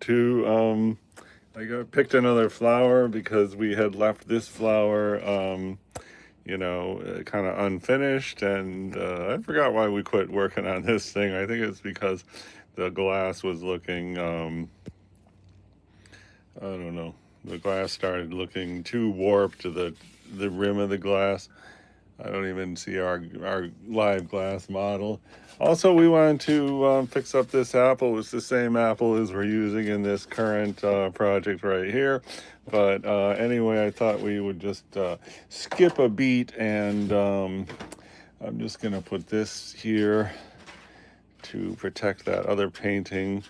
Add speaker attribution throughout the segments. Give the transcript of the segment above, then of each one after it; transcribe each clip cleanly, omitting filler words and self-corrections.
Speaker 1: to picked another flower because we had left this flower kind of unfinished, and I forgot why we quit working on this thing. I think it's because the glass was looking I don't know, the glass started looking too warped to the rim of the glass. I don't even see our live glass model. Also, we wanted to fix up this apple. It's the same apple as we're using in this current project right here. But anyway, I thought we would just skip a beat, and I'm just going to put this here to protect that other painting.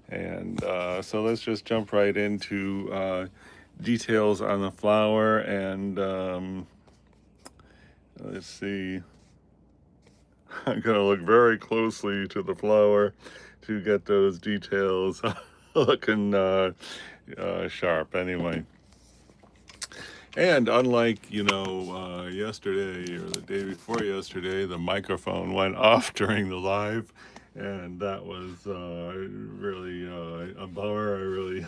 Speaker 1: And so let's just jump right into details on the flower, and let's see. I'm going to look very closely to the flower to get those details looking sharp anyway. And unlike, yesterday or the day before yesterday, the microphone went off during the live, and that was really a bummer. I really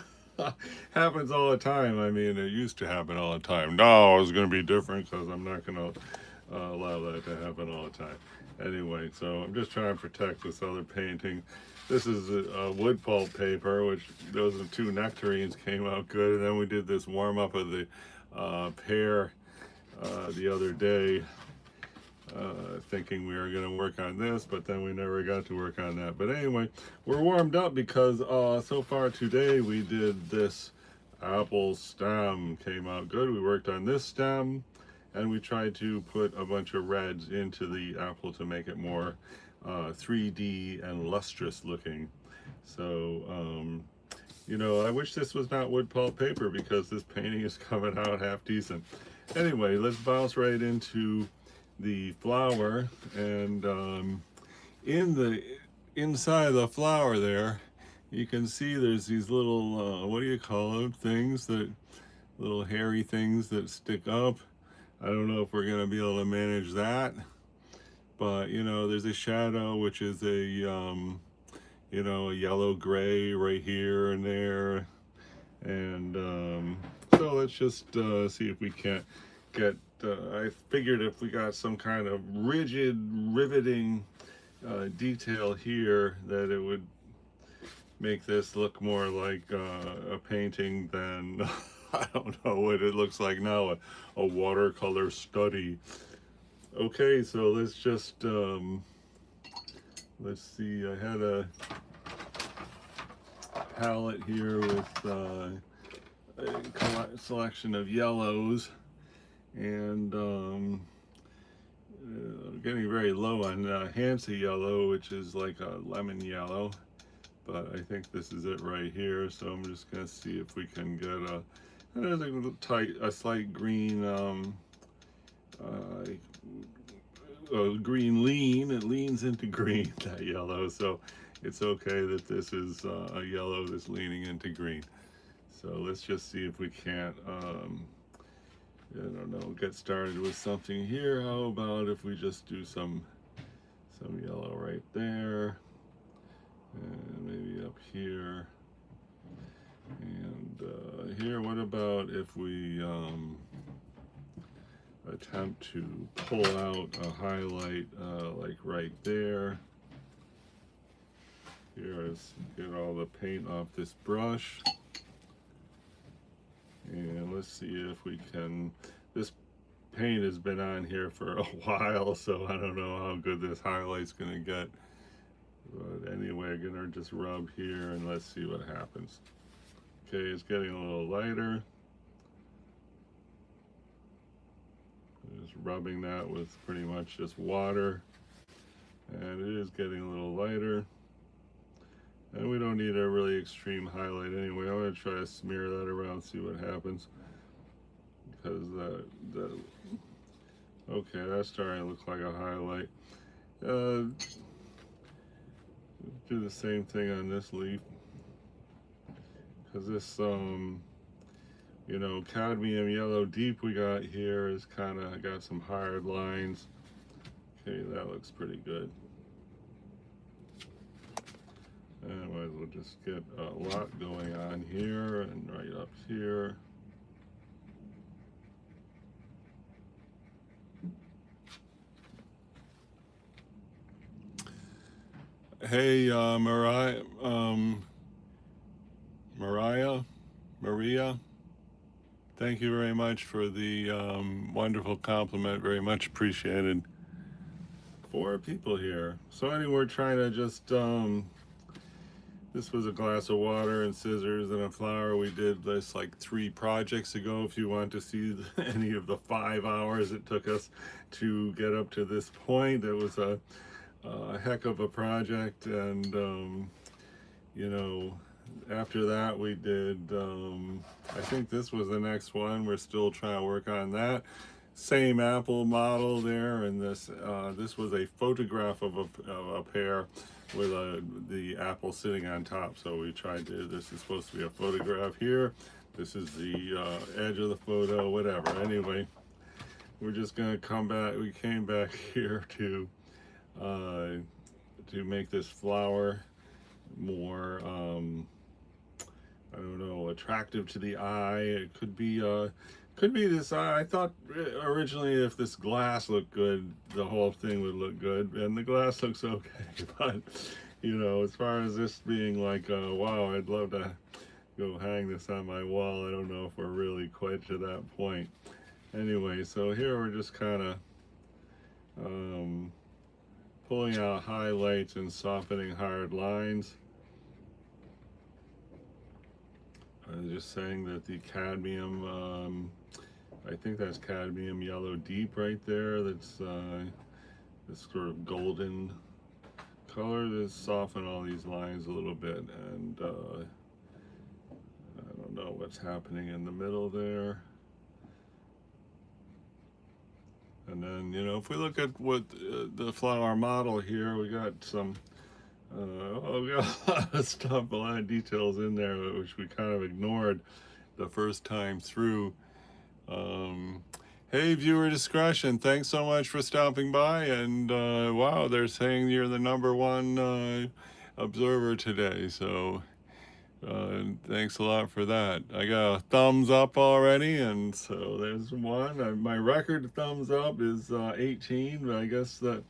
Speaker 1: happens all the time. I mean, it used to happen all the time. Now it's going to be different because I'm not going to allow that to happen all the time. Anyway, so I'm just trying to protect this other painting. This is a wood pulp paper, which those two nectarines came out good. And then we did this warm up of the pear the other day, thinking we were going to work on this, but then we never got to work on that. But anyway, we're warmed up because so far today we did this apple stem, came out good. We worked on this stem, and we tried to put a bunch of reds into the apple to make it more 3D and lustrous looking. So, I wish this was not wood pulp paper because this painting is coming out half decent. Anyway, let's bounce right into the flower, and inside the flower there, you can see there's these little what do you call them, things, that little hairy things that stick up. I don't know if we're going to be able to manage that, but there's a shadow, which is a a yellow gray right here and there. And so let's just see if we can't get I figured if we got some kind of rigid riveting detail here, that it would make this look more like a painting than I don't know what it looks like now, a watercolor study. Okay, so let's just let's see. I had a palette here with a selection of yellows, and getting very low on Hansa yellow, which is like a lemon yellow, but I think this is it right here. So I'm just going to see if we can get a slight green, green lean. It leans into green, that yellow. So it's okay that this is a yellow that's leaning into green. So let's just see if we can't, I don't know, get started with something here. How about if we just do some yellow right there, and maybe up here, and here. What about if we attempt to pull out a highlight like right there. Here is get all the paint off this brush, and let's see if we can. This paint has been on here for a while, so I don't know how good this highlight's gonna get. But anyway, I'm gonna just rub here and let's see what happens. Okay, it's getting a little lighter. Just rubbing that with pretty much just water, and it is getting a little lighter. And we don't need a really extreme highlight anyway. I'm going to try to smear that around, see what happens. Because okay, that's starting to look like a highlight. Do the same thing on this leaf. Because this, cadmium yellow deep we got here is kind of got some hard lines. Okay, that looks pretty good. Anyway, otherwise we'll just get a lot going on here and right up here. Hey, Maria, thank you very much for the wonderful compliment. Very much appreciated. 4 people here. So anyway, we're trying to just, this was a glass of water and scissors and a flower. We did this like 3 projects ago. If you want to see any of the 5 hours it took us to get up to this point, it was a heck of a project. And you know, after that we did, I think this was the next one. We're still trying to work on that. Same apple model there, and this was a photograph of a pear with the apple sitting on top. So we tried to, this is supposed to be a photograph here. This is the edge of the photo, whatever. Anyway, we're just gonna come back. We came back here to make this flower more, I don't know, attractive to the eye. It could be this eye. I thought originally if this glass looked good, the whole thing would look good, and the glass looks okay. But you know, as far as this being like, wow, I'd love to go hang this on my wall. I don't know if we're really quite to that point. Anyway, so here we're just kind of pulling out highlights and softening hard lines. I'm just saying that the cadmium, I think that's cadmium yellow deep right there. That's this sort of golden color to soften all these lines a little bit. And I don't know what's happening in the middle there. And then, you know, if we look at what the flower model here, we got some, we got a lot of stuff, a lot of details in there, which we kind of ignored the first time through. Hey, viewer discretion, thanks so much for stopping by. And wow, they're saying you're the #1 observer today. So thanks a lot for that. I got a thumbs up already, and so there's one. My record thumbs up is 18, but I guess the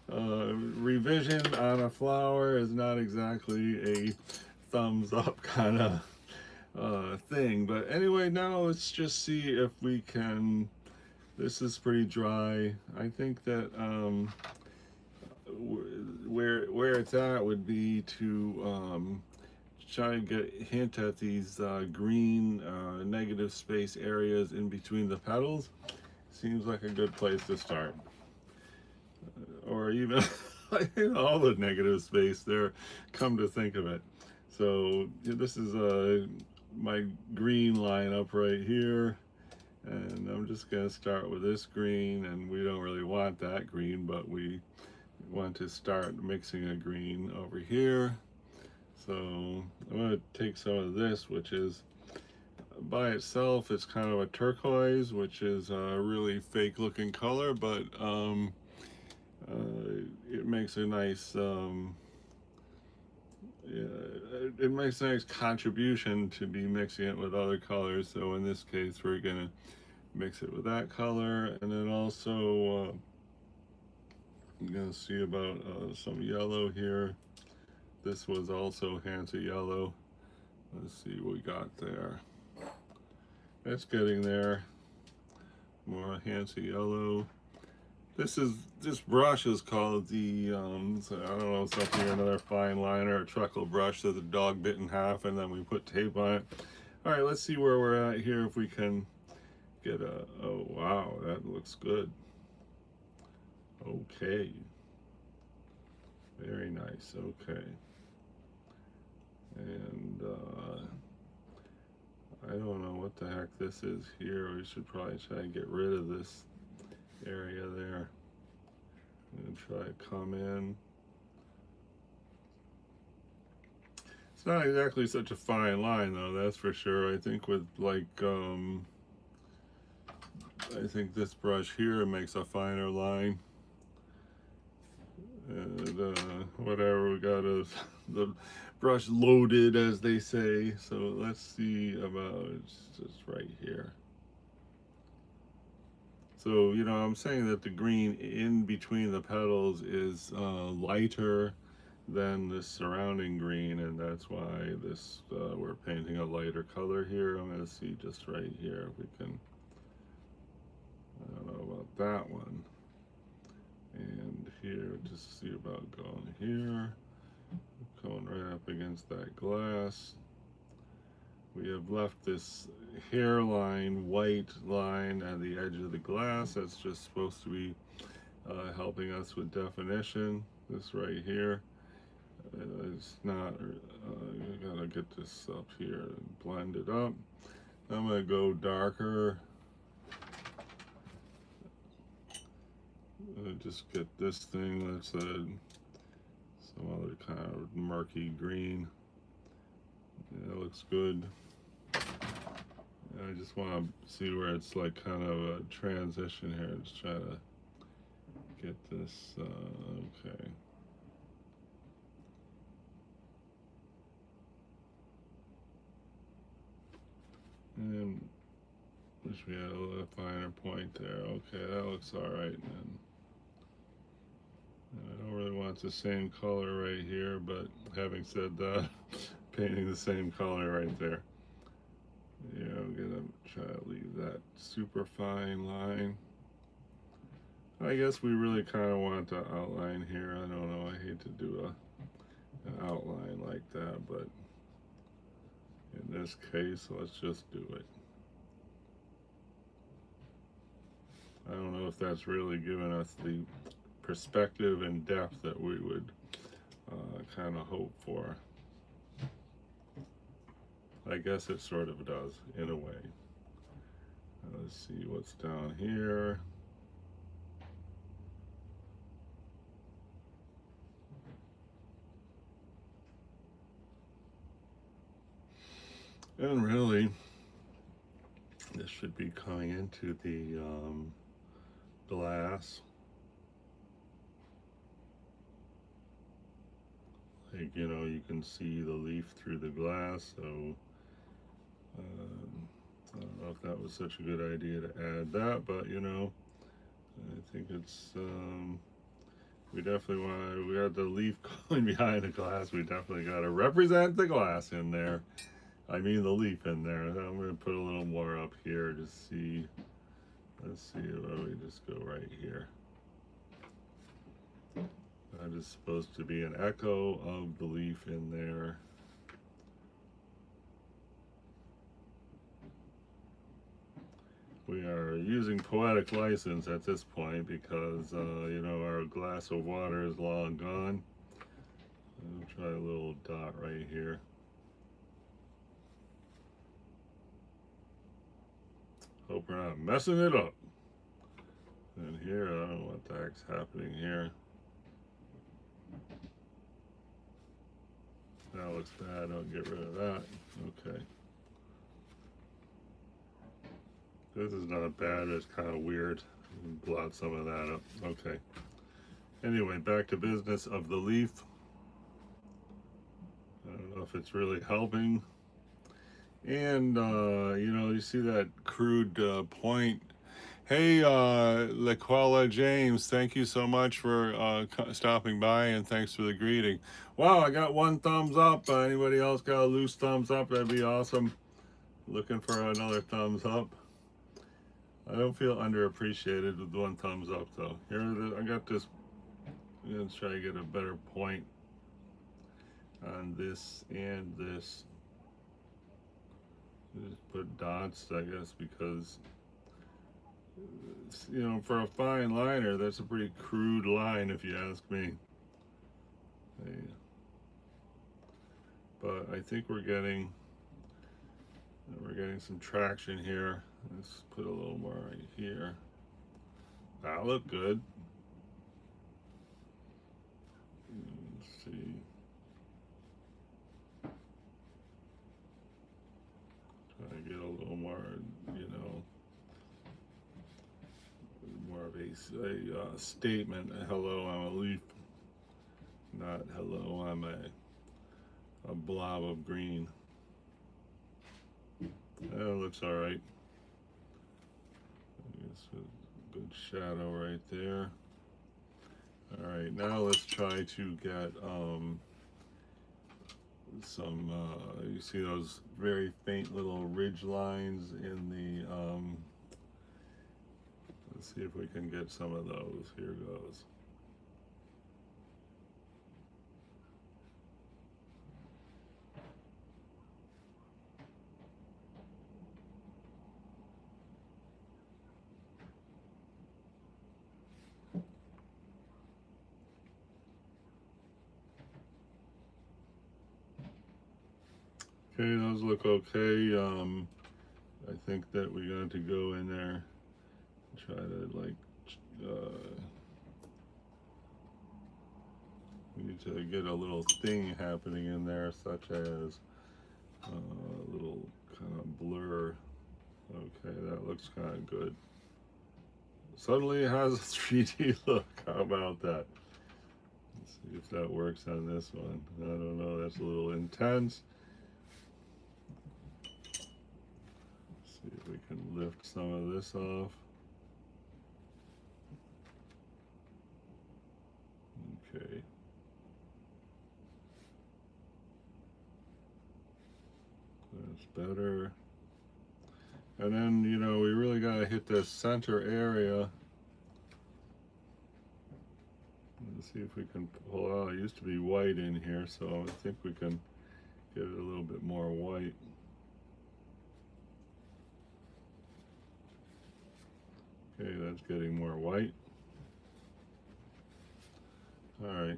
Speaker 1: revision on a flower is not exactly a thumbs up kind of thing. But anyway, now let's just see if we can, this is pretty dry. I think that where it's at would be to try to get a hint at these green negative space areas in between the petals. Seems like a good place to start. Or even all the negative space there, come to think of it. So this is my green line up right here. And I'm just gonna start with this green, and we don't really want that green, but we want to start mixing a green over here. So I'm going to take some of this, which is by itself, it's kind of a turquoise, which is a really fake looking color, but it makes a nice, it makes a nice contribution to be mixing it with other colors. So in this case, we're going to mix it with that color, and then also I'm going to see about some yellow here. This was also Hansa yellow. Let's see what we got there. That's getting there. More Hansa yellow. This brush is called the so I don't know, something, another fine liner, a truckle brush that the dog bit in half, and then we put tape on it. All right, let's see where we're at here. If we can get a, oh wow, that looks good. Okay. Very nice. Okay. And I don't know what the heck this is here. We should probably try and get rid of this area there. I'm gonna try to come in. It's not exactly such a fine line though, that's for sure. I think with like, I think this brush here makes a finer line. And whatever we got is the brush loaded, as they say. So let's see about just right here. So, you know, I'm saying that the green in between the petals is lighter than the surrounding green, and that's why this we're painting a lighter color here. I'm going to see just right here if we can, I don't know about that one. And here, just see about going here, going right up against that glass. We have left this hairline, white line at the edge of the glass. That's just supposed to be helping us with definition. This right here is not, you gotta get this up here and blend it up. I'm gonna go darker. Just get this thing that's some other kind of murky green. Yeah, it looks good. I just want to see where it's like kind of a transition here. Just try to get this, okay. And wish we had a little finer point there. Okay, that looks all right. And I don't really want the same color right here, but having said that, painting the same color right there. Yeah, I'm gonna try to leave that super fine line. I guess we really kind of want the outline here. I don't know, I hate to do an outline like that, but in this case, let's just do it. I don't know if that's really giving us the perspective and depth that we would kind of hope for. I guess it sort of does, in a way. Let's see what's down here. And really, this should be coming into the glass. Like, you know, you can see the leaf through the glass, so I don't know if that was such a good idea to add that, but you know, I think it's, we definitely want, we got the leaf going behind the glass, we definitely got to represent the glass in there. I mean the leaf in there. I'm going to put a little more up here to see, let's see, why don't we just go right here. That is supposed to be an echo of the leaf in there. We are using poetic license at this point because, you know, our glass of water is long gone. I'll try a little dot right here. Hope we're not messing it up. And here, I don't know what the heck's happening here. That looks bad, I'll get rid of that. Okay. This is not bad, it's kind of weird. Blot some of that up. Okay. Anyway, back to business of the leaf. I don't know if it's really helping. And, you know, you see that crude point. Hey, Laquella James, thank you so much for stopping by, and thanks for the greeting. Wow, I got one thumbs up. Anybody else got a loose thumbs up? That'd be awesome. Looking for another thumbs up. I don't feel underappreciated with one thumbs up, though. Here, I got this. Let's try to get a better point on this and this. Just put dots, I guess, because, you know, for a fine liner, that's a pretty crude line, if you ask me. But I think we're getting some traction here. Let's put a little more right here. That looked good. Let's see. Try to get a little more, you know, more of a statement. Hello, I'm a leaf. Not hello, I'm a blob of green. That looks all right. It's a good shadow right there. All right, now let's try to get some, you see those very faint little ridge lines in the, let's see if we can get some of those. Here goes. Okay, those look okay. I think that we got to go in there and try to like, we need to get a little thing happening in there, such as a little kind of blur. Okay, that looks kind of good. Suddenly it has a 3D look. How about that? Let's see if that works on this one. I don't know, that's a little intense. Let's see if we can lift some of this off. Okay. That's better. And then, you know, we really got to hit this center area. Let's see if we can pull out. It used to be white in here, so I think we can get it a little bit more white. Okay, that's getting more white. All right.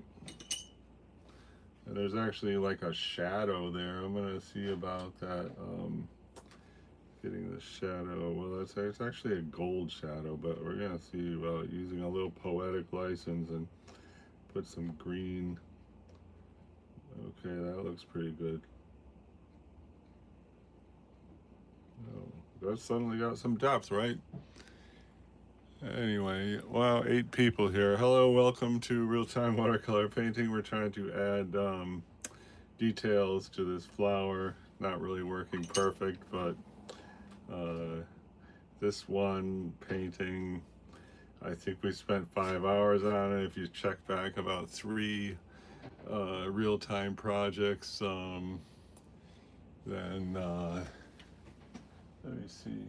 Speaker 1: And there's actually like a shadow there. I'm gonna see about that. Getting the shadow. Well, it's actually a gold shadow, but we're gonna see about using a little poetic license and put some green. Okay, that looks pretty good. Oh, that suddenly got some depth, right? Anyway, wow, 8 people here. Hello, welcome to real-time watercolor painting. We're trying to add details to this flower. Not really working perfect, but this one painting, I think we spent 5 hours on it. If you check back about 3 real-time projects, then let me see.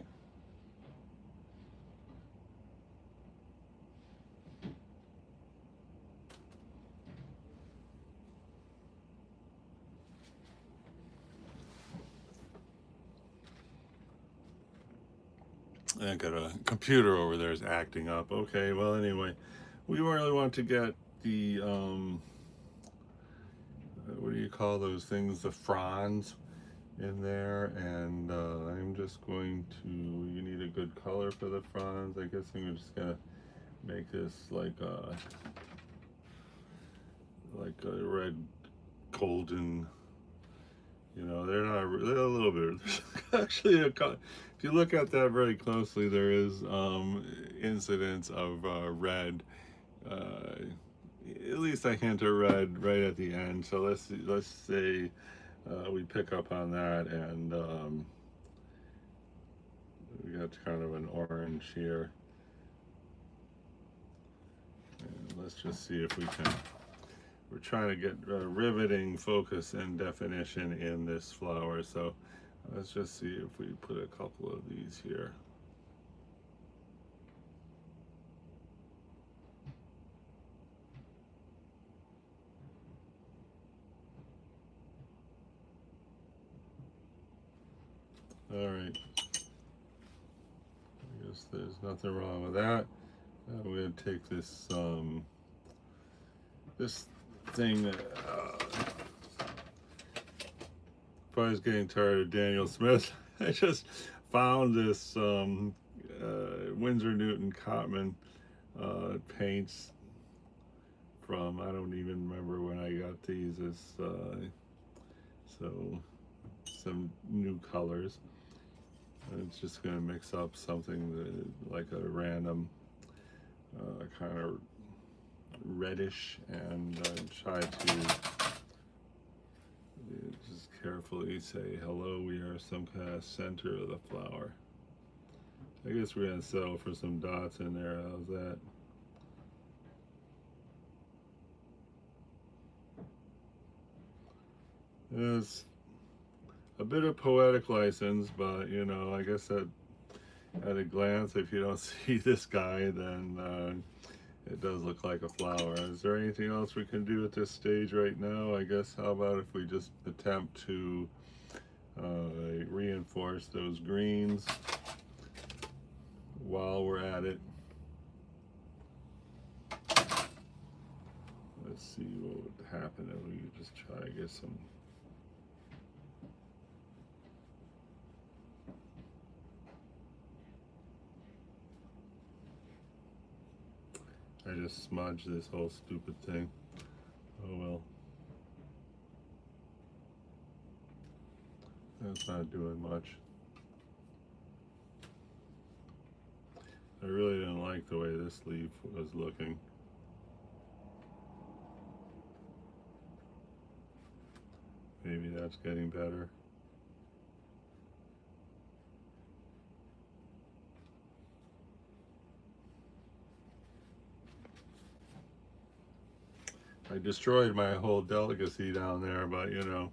Speaker 1: I got a computer over there is acting up. Okay, well, anyway, we really want to get the what do you call those things, the fronds in there, and I'm just going to, you need a good color for the fronds. I guess I'm just gonna make this like a red golden, you know, they're a little bit, actually if you look at that very closely, there is incidents of red, at least a hint of red right at the end. So let's say we pick up on that, and we got kind of an orange here. And let's just see if we can, we're trying to get riveting focus and definition in this flower. So let's just see if we put a couple of these here. All right. I guess there's nothing wrong with that. We're gonna take this this thing that if I was getting tired of Daniel Smith, I just found this Winsor Newton Cotman paints from, I don't even remember when I got these. It's so some new colors. It's just gonna mix up something that, like a random kind of reddish, and try to You just carefully say, hello, we are some kind of center of the flower. I guess we're going to settle for some dots in there. How's that? It's a bit of poetic license, but you know, I guess that at a glance, if you don't see this guy, then it does look like a flower. Is there anything else we can do at this stage right now? I guess, how about if we just attempt to reinforce those greens while we're at it. Let's see what would happen if we just try to get some. I just smudged this whole stupid thing. Oh well. That's not doing much. I really didn't like the way this leaf was looking. Maybe that's getting better. I destroyed my whole delicacy down there, but you know.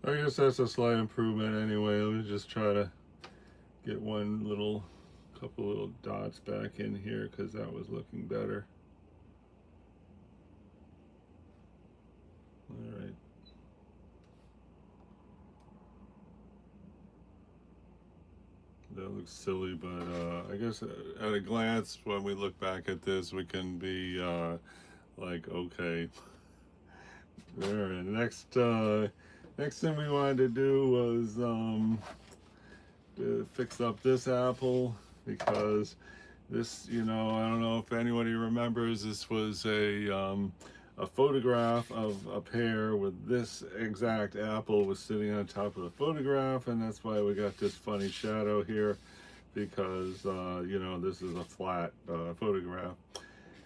Speaker 1: I guess that's a slight improvement anyway. Let me just try to get one little, couple little dots back in here because that was looking better. All right. That looks silly, but I guess at a glance, when we look back at this, we can be like, okay. All right. Next thing we wanted to do was to fix up this apple because this, you know, I don't know if anybody remembers, this was a photograph of a pear with this exact apple was sitting on top of the photograph, and that's why we got this funny shadow here because, you know, this is a flat photograph.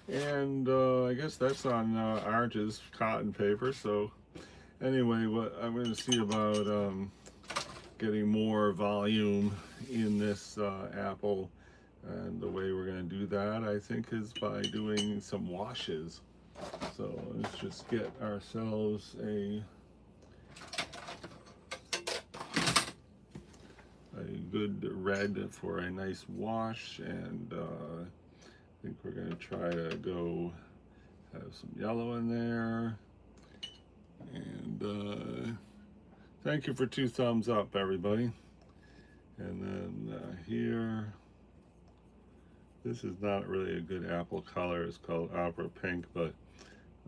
Speaker 1: And I guess that's on Arch's cotton paper. So anyway, what I'm going to see about getting more volume in this apple, and the way we're going to do that, I think, is by doing some washes. So let's just get ourselves a good red for a nice wash, and I think we're going to try to go have some yellow in there. And thank you for 2 thumbs up, everybody. And then here, this is not really a good apple color. It's called opera pink, but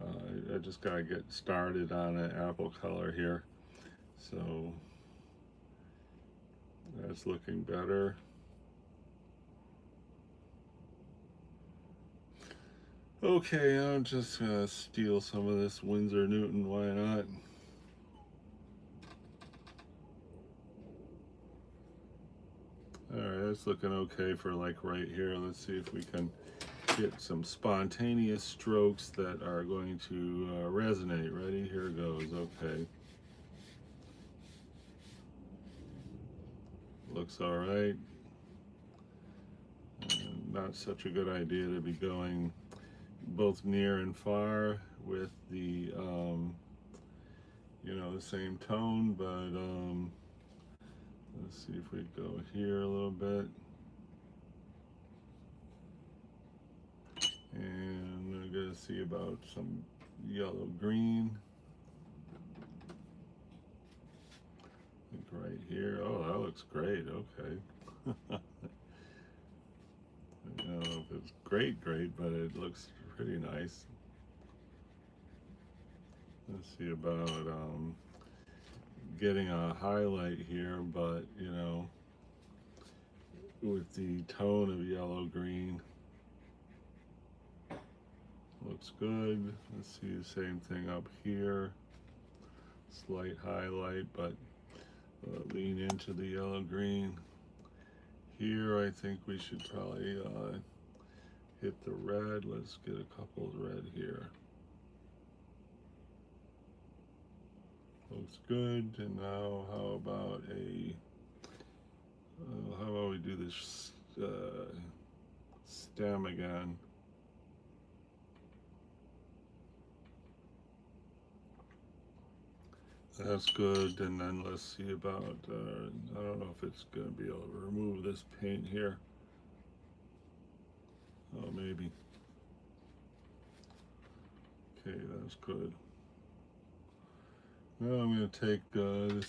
Speaker 1: I just gotta get started on an apple color here. So that's looking better. Okay, I'm just gonna steal some of this Winsor Newton, why not? Alright, that's looking okay for like right here. Let's see if we can get some spontaneous strokes that are going to resonate. Ready? Here goes. Okay. Looks alright. Not such a good idea to be going both near and far with the you know, the same tone, but let's see if we go here a little bit. And I'm gonna see about some yellow green. Like right here. Oh, that looks great. Okay. I don't know if it's great, but it looks pretty nice. Let's see about getting a highlight here, but you know, with the tone of yellow green. Looks good. Let's see the same thing up here. Slight highlight, but lean into the yellow green. Here, I think we should probably hit the red. Let's get a couple of red here. Looks good. And now, how about how about we do this stem again? That's good. And then let's see about, I don't know if it's going to be able to remove this paint here. Oh, maybe. Okay, that's good. Now I'm going to take this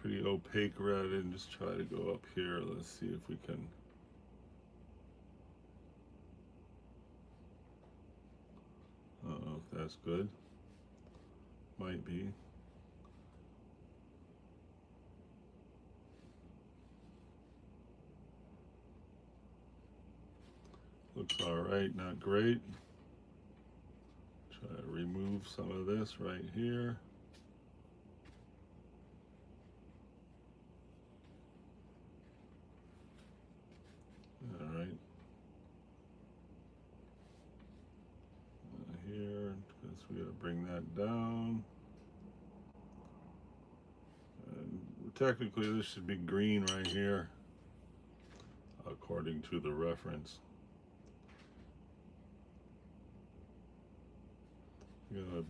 Speaker 1: pretty opaque red and just try to go up here. Let's see if we can. I don't know if that's good. Might be. Looks alright, not great. Try to remove some of this right here. Alright. Here, because we gotta bring that down. And technically this should be green right here, according to the reference. Got a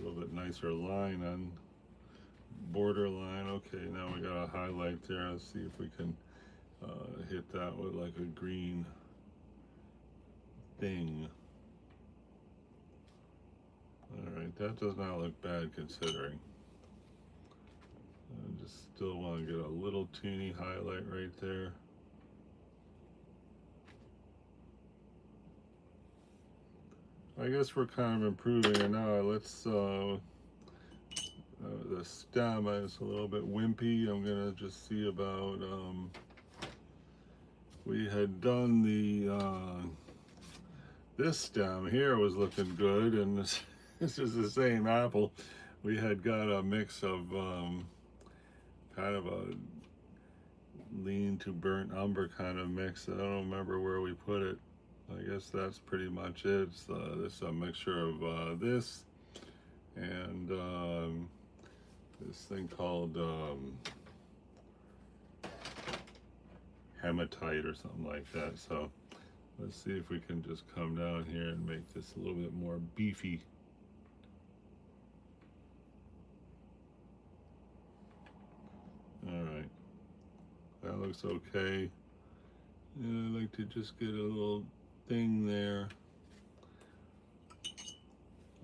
Speaker 1: little bit nicer line on border line. Okay, now we got a highlight there. Let's see if we can hit that with like a green thing. Alright, that does not look bad considering. I just still want to get a little teeny highlight right there. I guess we're kind of improving it now. Let's, the stem is a little bit wimpy. I'm gonna just see about, we had done the, this stem here was looking good, and this is the same apple. We had got a mix of, kind of a lean to burnt umber kind of mix. I don't remember where we put it. I guess that's pretty much it. This is a mixture of this and this thing called hematite or something like that. So let's see if we can just come down here and make this a little bit more beefy. All right, that looks okay. Yeah, I like to just get a little thing there.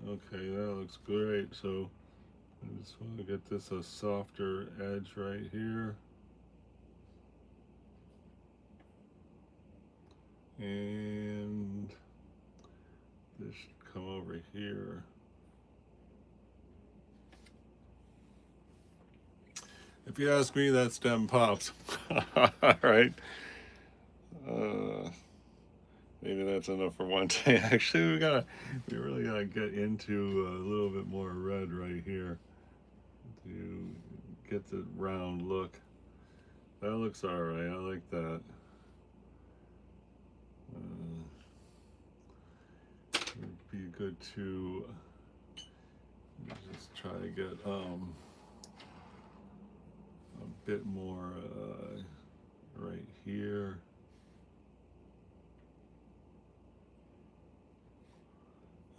Speaker 1: Okay, that looks great. So I just want to get this a softer edge right here. And this should come over here. If you ask me, that stem pops. All right. Maybe that's enough for one day. Actually, we really gotta get into a little bit more red right here to get the round look. That looks all right. I like that. It'd be good to just try to get a bit more right here.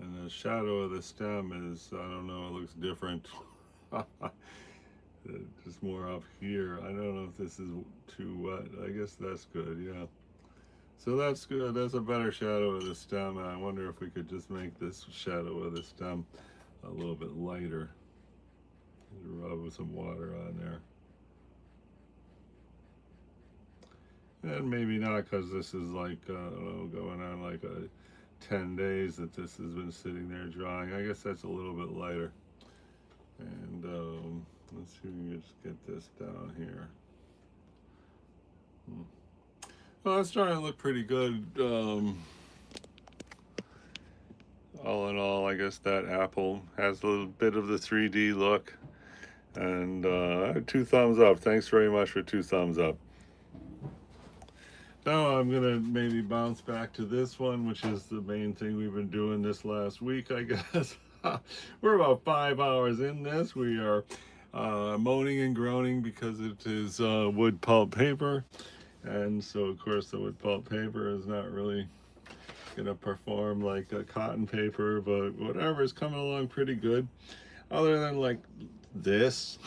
Speaker 1: And the shadow of the stem is, I don't know, it looks different. Just more up here. I don't know if this is too wet. I guess that's good, yeah. So that's good. That's a better shadow of the stem. And I wonder if we could just make this shadow of the stem a little bit lighter. Rub some water on there. And maybe not, because this is like, I don't know, going on like 10 days that this has been sitting there drying. I guess that's a little bit lighter. And let's see if we can just get this down here. Well, it's starting to look pretty good. All in all, I guess that apple has a little bit of the 3D look. And 2 thumbs up. Thanks very much for 2 thumbs up. Now I'm gonna maybe bounce back to this one, which is the main thing we've been doing this last week, I guess. We're about 5 hours in this. We are moaning and groaning because it is wood pulp paper. And so, of course, the wood pulp paper is not really gonna perform like a cotton paper, but whatever, is coming along pretty good. Other than like this,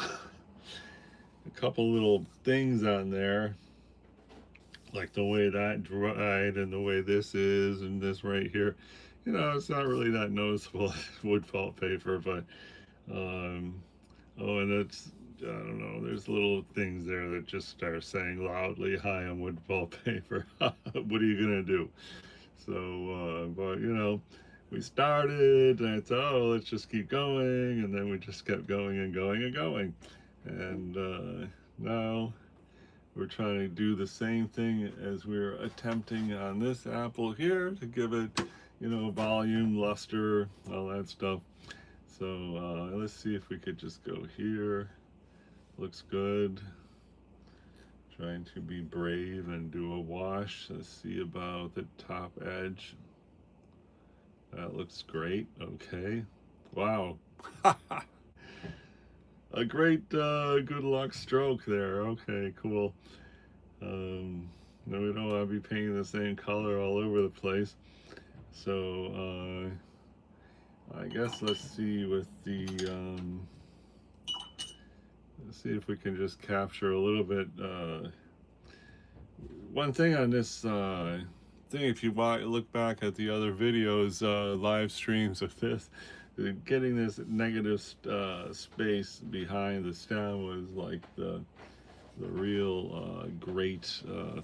Speaker 1: a couple little things on there, like the way that dried and the way this is and this right here. You know, it's not really that noticeable wood pulp paper, but oh, and it's, I don't know, there's little things there that just are saying loudly, "Hi, I'm wood pulp paper." What are you gonna do? So, but you know, we started and I thought, oh, let's just keep going, and then we just kept going and going and going. And now we're trying to do the same thing as we're attempting on this apple here to give it, you know, volume, luster, all that stuff. So let's see if we could just go here. Looks good. Trying to be brave and do a wash. Let's see about the top edge. That looks great. Okay. Wow. A great good luck stroke there. Okay, cool. No, we don't want to be painting the same color all over the place. So I guess let's see with the let's see if we can just capture a little bit. One thing on this thing, if you look back at the other videos, live streams of this, getting this negative space behind the stem was like the real great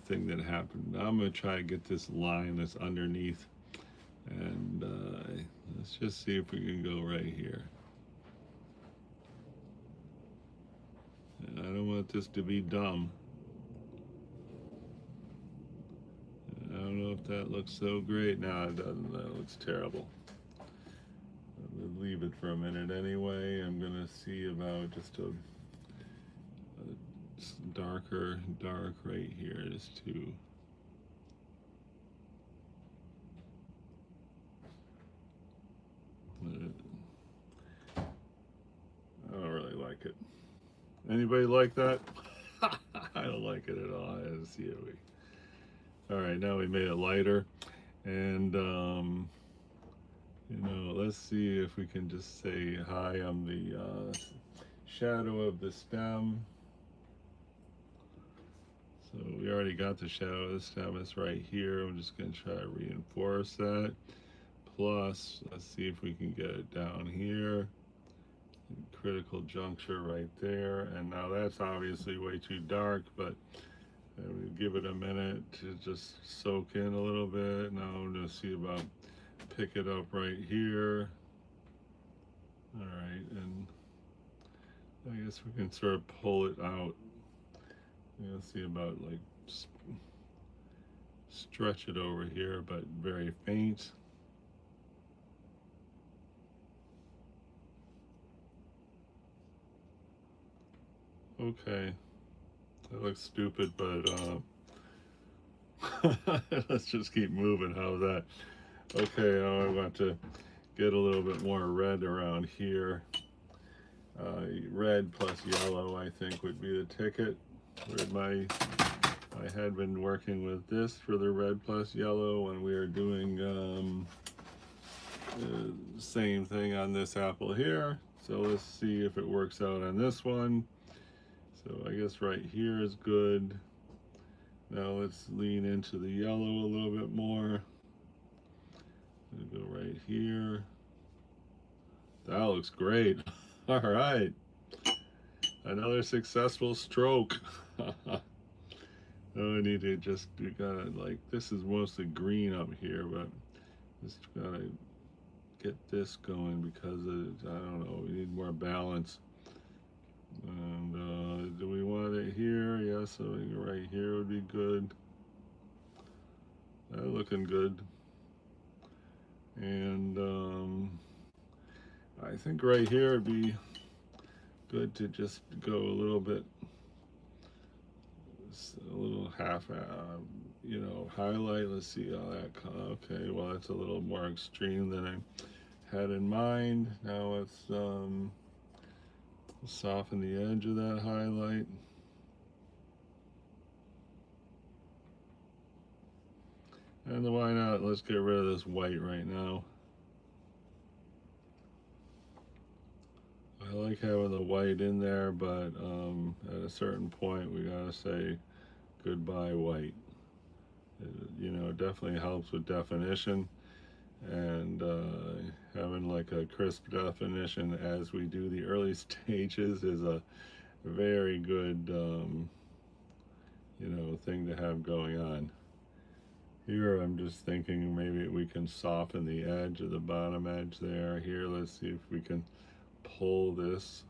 Speaker 1: thing that happened. Now I'm going to try to get this line that's underneath, and let's just see if we can go right here. I don't want this to be dumb. I don't know if that looks so great. No, it doesn't. That looks terrible. I'll leave it for a minute anyway. I'm going to see about just a darker dark right here is too. I don't really like it. Anybody like that? I don't like it at all. Let's see it. All right, now we made it lighter, and you know, let's see if we can just say, "Hi, I'm the shadow of the stem." So we already got the shadow of the stem. It's right here. I'm just going to try to reinforce that. Plus, let's see if we can get it down here. Critical juncture right there. And now that's obviously way too dark, but we'll give it a minute to just soak in a little bit. Now I'm going to see about pick it up right here. All right, and I guess we can sort of pull it out. Let's see about like stretch it over here, but very faint. Okay, that looks stupid, but let's just keep moving. How's that? Okay, now I want to get a little bit more red around here. Red plus yellow, I think, would be the ticket. I had been working with this for the red plus yellow when we were doing the same thing on this apple here. So let's see if it works out on this one. So I guess right here is good. Now let's lean into the yellow a little bit more. Go right here. That looks great. All right. Another successful stroke. No, I need to just, you gotta, like, this is mostly green up here, but just gotta get this going because I don't know, we need more balance. And do we want it here? Yes, so right here would be good. That looking good. And I think right here would be good to just go a little bit, a little half, you know, highlight. Let's see how that, okay, well, that's a little more extreme than I had in mind. Now let's soften the edge of that highlight. And why not? Let's get rid of this white right now. I like having the white in there, but at a certain point we gotta say goodbye white. You know, it definitely helps with definition, and having like a crisp definition as we do the early stages is a very good you know, thing to have going on. Here I'm just thinking maybe we can soften the edge of the bottom edge there. Here, let's see if we can pull this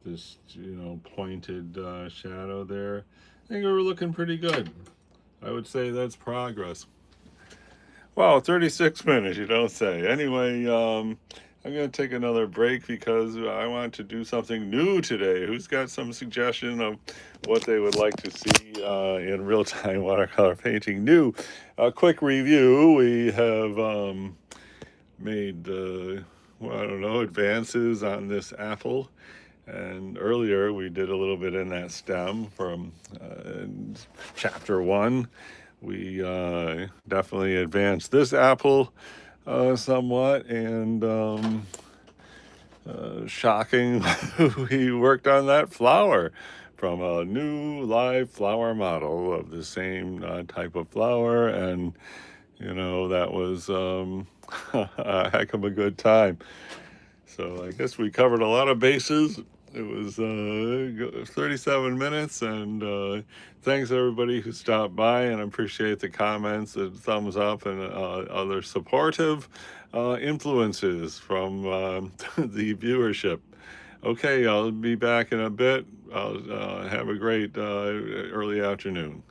Speaker 1: you know, pointed shadow there. I think we're looking pretty good. I would say that's progress. Wow, 36 minutes, you don't say. Anyway, I'm going to take another break because I want to do something new today. Who's got some suggestion of what they would like to see in real-time watercolor painting new? A quick review. We have made, well, I don't know, advances on this apple. And earlier we did a little bit in that stem from chapter 1. We definitely advanced this apple somewhat, and shocking, we worked on that flower from a new live flower model of the same type of flower, and you know, that was a heck of a good time. So I guess we covered a lot of bases. It was 37 minutes, and thanks everybody who stopped by, and I appreciate the comments and thumbs up and other supportive influences from the viewership. Okay, I'll be back in a bit. I'll have a great early afternoon.